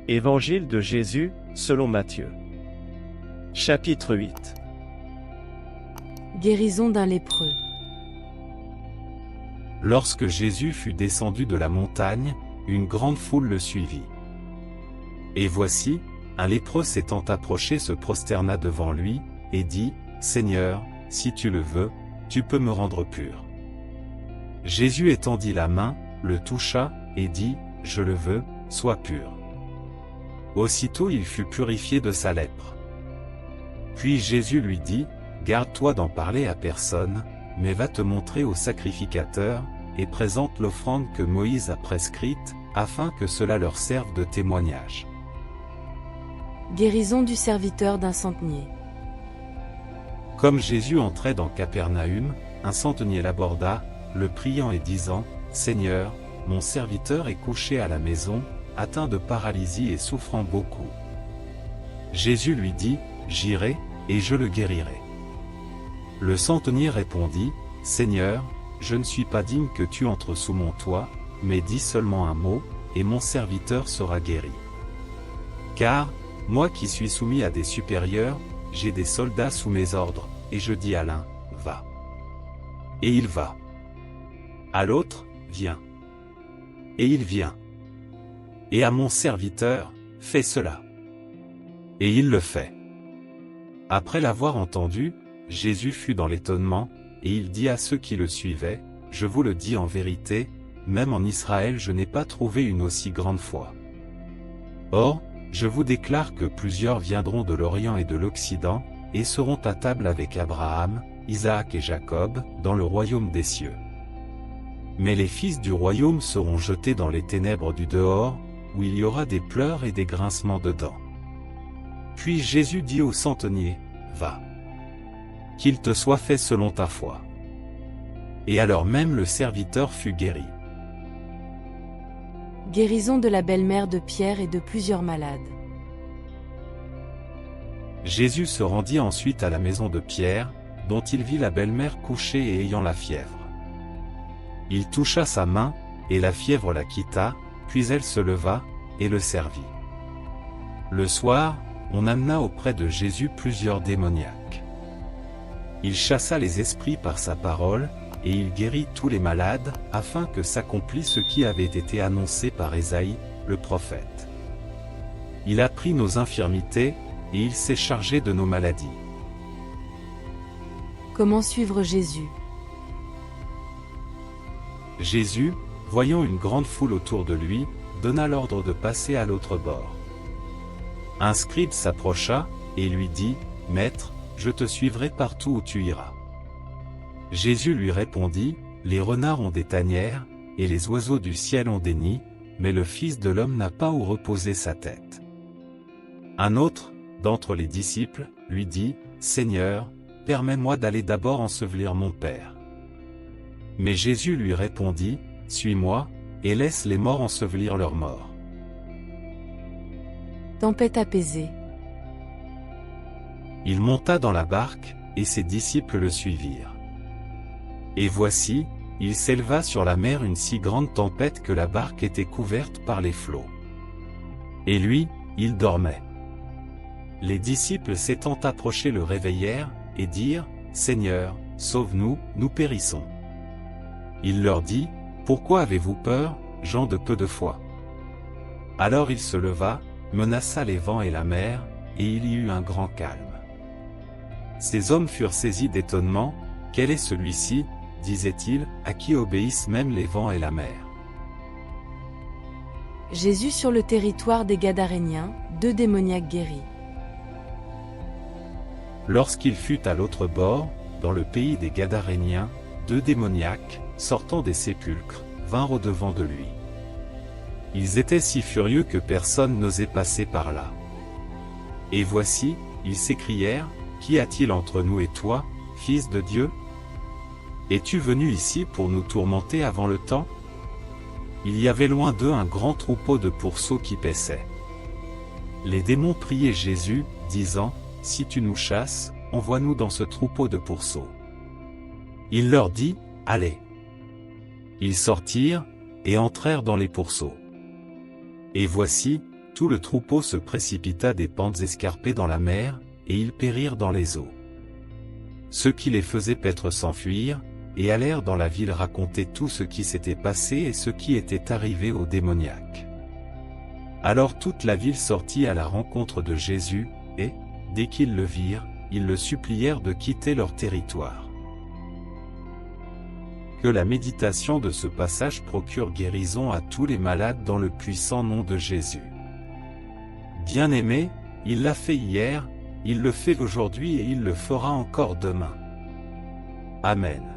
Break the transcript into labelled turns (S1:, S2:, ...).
S1: Évangile de Jésus, selon Matthieu. Chapitre 8.
S2: Guérison d'un lépreux.
S3: Lorsque Jésus fut descendu de la montagne, une grande foule le suivit. Et voici, un lépreux s'étant approché se prosterna devant lui, et dit, « Seigneur, si tu le veux, tu peux me rendre pur. » Jésus étendit la main, le toucha, et dit, « Je le veux, sois pur. » Aussitôt il fut purifié de sa lèpre. Puis Jésus lui dit, « Garde-toi d'en parler à personne, mais va te montrer au sacrificateur, et présente l'offrande que Moïse a prescrite, afin que cela leur serve de témoignage. »
S2: Guérison du serviteur d'un centenier.
S3: Comme Jésus entrait dans Capernaüm, un centenier l'aborda, le priant et disant, « Seigneur, mon serviteur est couché à la maison, atteint de paralysie et souffrant beaucoup. » Jésus lui dit, « J'irai, et je le guérirai. » Le centenier répondit, « Seigneur, je ne suis pas digne que tu entres sous mon toit, mais dis seulement un mot, et mon serviteur sera guéri. Car, moi qui suis soumis à des supérieurs, j'ai des soldats sous mes ordres, et je dis à l'un, va. Et il va. À l'autre, viens. Et il vient. Et à mon serviteur, fais cela. Et il le fait. » Après l'avoir entendu, Jésus fut dans l'étonnement, et il dit à ceux qui le suivaient, « Je vous le dis en vérité, même en Israël je n'ai pas trouvé une aussi grande foi. Or, je vous déclare que plusieurs viendront de l'Orient et de l'Occident, et seront à table avec Abraham, Isaac et Jacob, dans le royaume des cieux. Mais les fils du royaume seront jetés dans les ténèbres du dehors, où il y aura des pleurs et des grincements de dents. » Puis Jésus dit au centenier, « Va. Qu'il te soit fait selon ta foi. » Et alors même le serviteur fut guéri.
S2: Guérison de la belle-mère de Pierre et de plusieurs malades.
S3: Jésus se rendit ensuite à la maison de Pierre, dont il vit la belle-mère couchée et ayant la fièvre. Il toucha sa main, et la fièvre la quitta, puis elle se leva, et le servit. Le soir, on amena auprès de Jésus plusieurs démoniaques. Il chassa les esprits par sa parole, et il guérit tous les malades, afin que s'accomplisse ce qui avait été annoncé par Ésaïe, le prophète. Il a pris nos infirmités, et il s'est chargé de nos maladies.
S2: Comment suivre Jésus?
S3: Jésus, voyant une grande foule autour de lui, donna l'ordre de passer à l'autre bord. Un scribe s'approcha, et lui dit, « Maître, je te suivrai partout où tu iras. » Jésus lui répondit, « Les renards ont des tanières, et les oiseaux du ciel ont des nids, mais le Fils de l'homme n'a pas où reposer sa tête. » Un autre, d'entre les disciples, lui dit, « Seigneur, permets-moi d'aller d'abord ensevelir mon Père. » Mais Jésus lui répondit, « Suis-moi, et laisse les morts ensevelir leurs morts. »
S2: Tempête apaisée.
S3: Il monta dans la barque, et ses disciples le suivirent. Et voici, il s'éleva sur la mer une si grande tempête que la barque était couverte par les flots. Et lui, il dormait. Les disciples s'étant approchés le réveillèrent, et dirent, « Seigneur, sauve-nous, nous périssons. » Il leur dit, « Pourquoi avez-vous peur, gens de peu de foi ?» Alors il se leva, menaça les vents et la mer, et il y eut un grand calme. Ces hommes furent saisis d'étonnement, « Quel est celui-ci, disaient-ils, à qui obéissent même les vents et la mer ?»
S2: Jésus sur le territoire des Gadaréniens, 2 démoniaques guéris.
S3: Lorsqu'il fut à l'autre bord, dans le pays des Gadaréniens, 2 démoniaques, sortant des sépulcres, vinrent au-devant de lui. Ils étaient si furieux que personne n'osait passer par là. Et voici, ils s'écrièrent, « Qu'y a-t-il entre nous et toi, Fils de Dieu? Es-tu venu ici pour nous tourmenter avant le temps ?» Il y avait loin d'eux un grand troupeau de pourceaux qui paissaient. Les démons priaient Jésus, disant, « Si tu nous chasses, envoie-nous dans ce troupeau de pourceaux. » Il leur dit, « Allez. » Ils sortirent, et entrèrent dans les pourceaux. Et voici, tout le troupeau se précipita des pentes escarpées dans la mer, et ils périrent dans les eaux. Ceux qui les faisaient paître s'enfuirent, et allèrent dans la ville raconter tout ce qui s'était passé et ce qui était arrivé au démoniaque. Alors toute la ville sortit à la rencontre de Jésus, et, dès qu'ils le virent, ils le supplièrent de quitter leur territoire. Que la méditation de ce passage procure guérison à tous les malades dans le puissant nom de Jésus. Bien-aimé, il l'a fait hier, il le fait aujourd'hui et il le fera encore demain. Amen.